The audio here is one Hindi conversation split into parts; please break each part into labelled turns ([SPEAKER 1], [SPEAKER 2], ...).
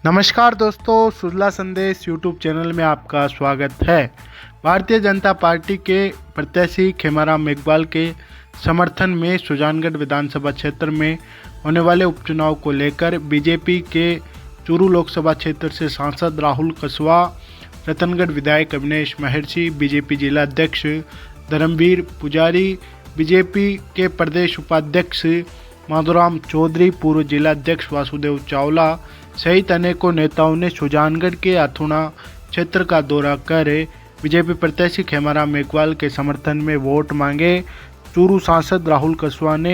[SPEAKER 1] नमस्कार दोस्तों, सुजला संदेश यूट्यूब चैनल में आपका स्वागत है। भारतीय जनता पार्टी के प्रत्याशी खेमाराम मेघवाल के समर्थन में सुजानगढ़ विधानसभा क्षेत्र में होने वाले उपचुनाव को लेकर बीजेपी के चूरू लोकसभा क्षेत्र से सांसद राहुल कसवा, रतनगढ़ विधायक अविनेश महर्षि, बीजेपी जिला अध्यक्ष धर्मवीर पुजारी, बीजेपी के प्रदेश उपाध्यक्ष माधुराम चौधरी, पूर्व जिला अध्यक्ष वासुदेव चावला सहित अनेकों नेताओं ने सुजानगढ़ के अथुणा क्षेत्र का दौरा कर बीजेपी प्रत्याशी खेमाराम मेघवाल के समर्थन में वोट मांगे। चूरू सांसद राहुल कसवा ने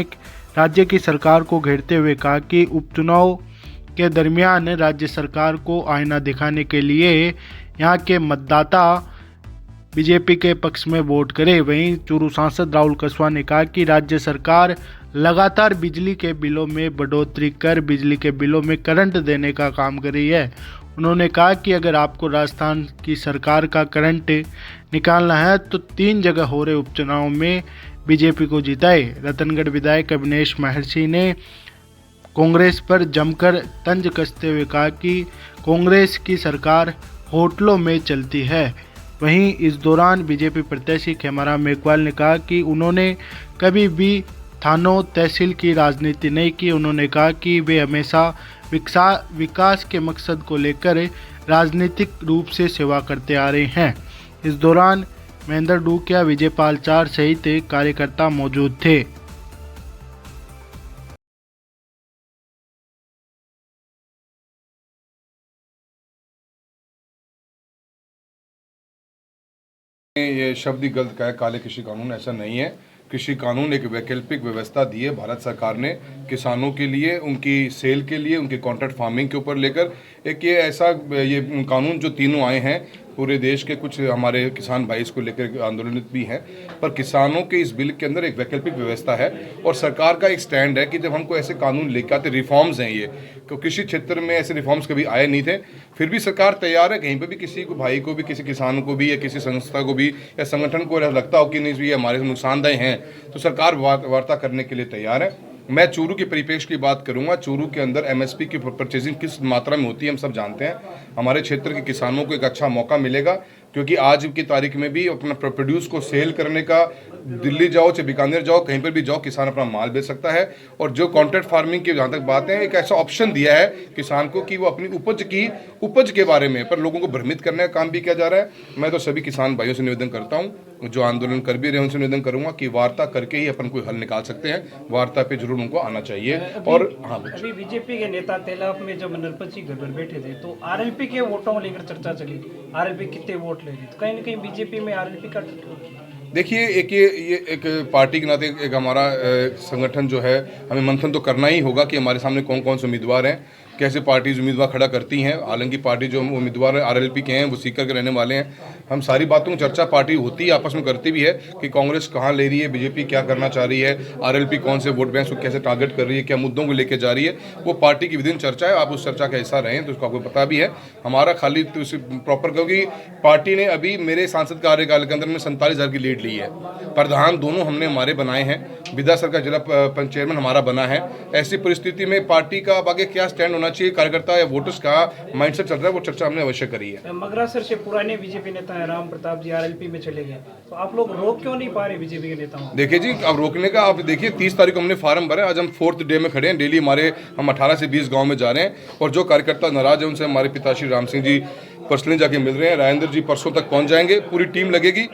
[SPEAKER 1] राज्य की सरकार को घेरते हुए कहा कि उपचुनाव के दरमियान राज्य सरकार को आईना दिखाने के लिए यहां के मतदाता बीजेपी के पक्ष में वोट करें। वहीं चूरू सांसद राहुल कसवा ने कहा कि राज्य सरकार लगातार बिजली के बिलों में बढ़ोतरी कर बिजली के बिलों में करंट देने का काम कर रही है। उन्होंने कहा कि अगर आपको राजस्थान की सरकार का करंट निकालना है तो 3 जगह हो रहे उपचुनाव में बीजेपी को जिताए। रतनगढ़ विधायक अविनेश महर्षि ने कांग्रेस पर जमकर तंज कसते हुए कहा कि कांग्रेस की सरकार होटलों में चलती है। वहीं इस दौरान बीजेपी प्रत्याशी खेमाराम मेघवाल ने कहा कि उन्होंने कभी भी थानों तहसील की राजनीति नहीं की। उन्होंने कहा कि वे हमेशा विकास के मकसद को लेकर राजनीतिक रूप से सेवा करते आ रहे हैं। इस दौरान महेंद्र डूकिया, विजयपाल चार सहित कार्यकर्ता मौजूद थे।
[SPEAKER 2] ये शब्द ही गलत कहा, काले कृषि कानून ऐसा नहीं है। कृषि कानून एक वैकल्पिक व्यवस्था दी है भारत सरकार ने किसानों के लिए, उनकी सेल के लिए, उनके कॉन्ट्रैक्ट फार्मिंग के ऊपर लेकर एक ये ऐसा ये कानून जो तीनों आए हैं पूरे देश के, कुछ हमारे किसान भाई इसको लेकर आंदोलित भी हैं, पर किसानों के इस बिल के अंदर एक वैकल्पिक व्यवस्था है और सरकार का एक स्टैंड है कि जब हमको ऐसे कानून लेकर आते, रिफॉर्म्स हैं ये, क्योंकि कृषि क्षेत्र में ऐसे रिफॉर्म्स कभी आए नहीं थे, फिर भी सरकार तैयार है कहीं पर भी किसी को, भाई को भी, किसी किसान को भी या किसी संस्था को भी या संगठन को लगता हो कि नहीं ये हमारे नुकसानदेह हैं तो सरकार वार्ता करने के लिए तैयार है। मैं चूरू के परिप्रेक्ष्य की बात करूंगा। चूरू के अंदर एमएसपी की परचेजिंग किस मात्रा में होती है हम सब जानते हैं। हमारे क्षेत्र के किसानों को एक अच्छा मौका मिलेगा क्योंकि आज की तारीख में भी अपना प्रोड्यूस को सेल करने का, दिल्ली जाओ चाहे बीकानेर जाओ, कहीं पर भी जाओ, किसान अपना माल बेच सकता है। और जो कॉन्ट्रैक्ट फार्मिंग की जहाँ तक बात है, एक ऐसा ऑप्शन दिया है किसान को कि वो अपनी उपज के बारे में, पर लोगों को भ्रमित करने का काम भी किया जा रहा है। मैं तो सभी किसान भाइयों से निवेदन करता हूँ, जो आंदोलन कर भी रहे हैं उनसे निवेदन करूंगा कि वार्ता करके ही अपन कोई हल निकाल सकते हैं। वार्ता पे जरूर उनको आना चाहिए। और हाँ,
[SPEAKER 3] अभी बीजेपी के नेता तेलाप में जब नरपत जी घर पर बैठे थे तो आरएलपी के वोटों को लेकर चर्चा चली, आरएलपी कितने वोट ले रही, तो कहीं ना कहीं बीजेपी में आरएलपी का
[SPEAKER 2] देखिए, एक ये एक पार्टी के नाते एक हमारा संगठन जो है, हमें मंथन तो करना ही होगा कि हमारे सामने कौन कौन से उम्मीदवार हैं, कैसे पार्टीज उम्मीदवार खड़ा करती हैं। हालांकि पार्टी जो उम्मीदवार आरएलपी के हैं वो सीकर के रहने वाले हैं। हम सारी बातों की चर्चा पार्टी होती है, आपस में करती भी है कि कांग्रेस कहाँ ले रही है, बीजेपी क्या करना चाह रही है, आरएलपी कौन से वोट बैंक को कैसे टारगेट कर रही है, क्या मुद्दों को लेकर जा रही है, वो पार्टी की विभिन्न चर्चा है। आप उस चर्चा का हिस्सा रहें तो उसका आपको पता भी है। हमारा खाली तो उसे प्रॉपर, क्योंकि पार्टी ने अभी मेरे सांसद कार्यकाल के अंदर में 47,000 की लीड ली है। प्रधान दोनों हमने हमारे बनाए हैं, विधानसभा का जिला चेयरमैन हमारा बना है। ऐसी परिस्थिति में पार्टी का आगे क्या स्टैंड होना चाहिए, कार्यकर्ता या वोटर्स का माइंडसेट चल रहा है, वो चर्चा हमने अवश्य करी है।
[SPEAKER 3] मगरासर से पुराने बीजेपी नेता है राम प्रताप जी आरएलपी में चले गए, तो आप लोग रोक क्यों नहीं पा रहे बीजेपी के नेताओं?
[SPEAKER 2] देखिए जी, अब रोकने का आप देखिए, 30 तारीख को हमने फार्म भरा, आज हम 4th डे में खड़े हैं। डेली हम 18 से 20 गाँव में जा रहे हैं और जो कार्यकर्ता नाराज है उनसे हमारे पिताश्री राम सिंह जी पर्सनली जाके मिल रहे हैं। राजेंद्र जी परसों तक पहुंच जाएंगे, पूरी टीम लगेगी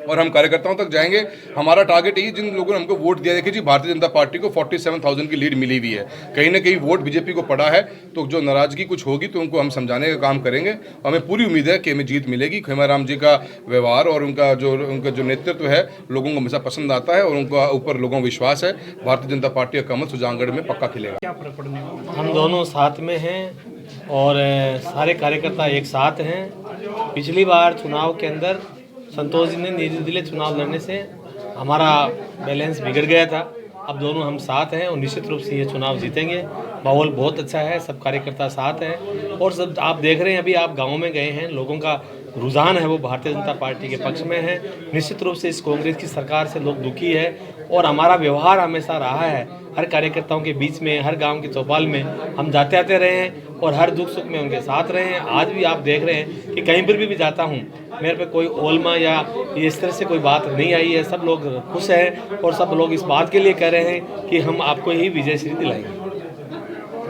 [SPEAKER 2] और हम कार्यकर्ताओं तक जाएंगे। हमारा टारगेट यही, जिन लोगों ने हमको वोट दिया, देखिए जी, भारतीय जनता पार्टी को 47,000 की लीड मिली हुई है, कहीं ना कहीं वोट बीजेपी को पड़ा है, तो जो नाराजगी कुछ होगी तो उनको हम समझाने का काम करेंगे। हमें पूरी उम्मीद है कि हमें जीत मिलेगी। खेमाराम जी का व्यवहार और उनका जो नेतृत्व है लोगों को हमेशा पसंद आता है और उनका ऊपर लोगों को विश्वास है। भारतीय जनता पार्टी का कमल सुजानगढ़ में पक्का खिलेगा।
[SPEAKER 3] क्या फर्क पड़ने वाला?
[SPEAKER 4] हम दोनों साथ में हैं और सारे कार्यकर्ता एक साथ हैं। पिछली बार चुनाव के अंदर संतोष जी ने निर्दलीय चुनाव लड़ने से हमारा बैलेंस बिगड़ गया था। अब दोनों हम साथ हैं और निश्चित रूप से ये चुनाव जीतेंगे। माहौल बहुत अच्छा है, सब कार्यकर्ता साथ हैं और सब आप देख रहे हैं, अभी आप गाँव में गए हैं, लोगों का रुझान है वो भारतीय जनता पार्टी के पक्ष में है। निश्चित रूप से इस कांग्रेस की सरकार से लोग दुखी है और हमारा व्यवहार हमेशा रहा है हर कार्यकर्ताओं के बीच में, हर गांव के चौपाल में हम जाते आते रहे हैं और हर दुख सुख में उनके साथ रहे हैं। आज भी आप देख रहे हैं कि कहीं पर भी जाता हूँ, मेरे पे कोई ओलमा या इस तरह से कोई बात नहीं आई है। सब लोग खुश हैं और सब लोग इस बात के लिए कह रहे हैं कि हम आपको ही विजय श्री दिलाएंगे।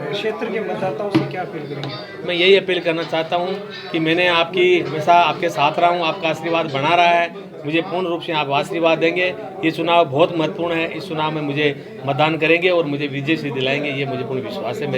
[SPEAKER 3] क्षेत्र के मतदाताओं से क्या अपील करेंगे?
[SPEAKER 4] मैं यही अपील करना चाहता हूँ कि मैंने आपकी हमेशा आपके साथ रहा हूँ, आपका आशीर्वाद बना रहा है, मुझे पूर्ण रूप से आप आशीर्वाद देंगे। ये चुनाव बहुत महत्वपूर्ण है, इस चुनाव में मुझे मतदान करेंगे और मुझे विजय से दिलाएंगे, ये मुझे पूर्ण विश्वास है। मेरे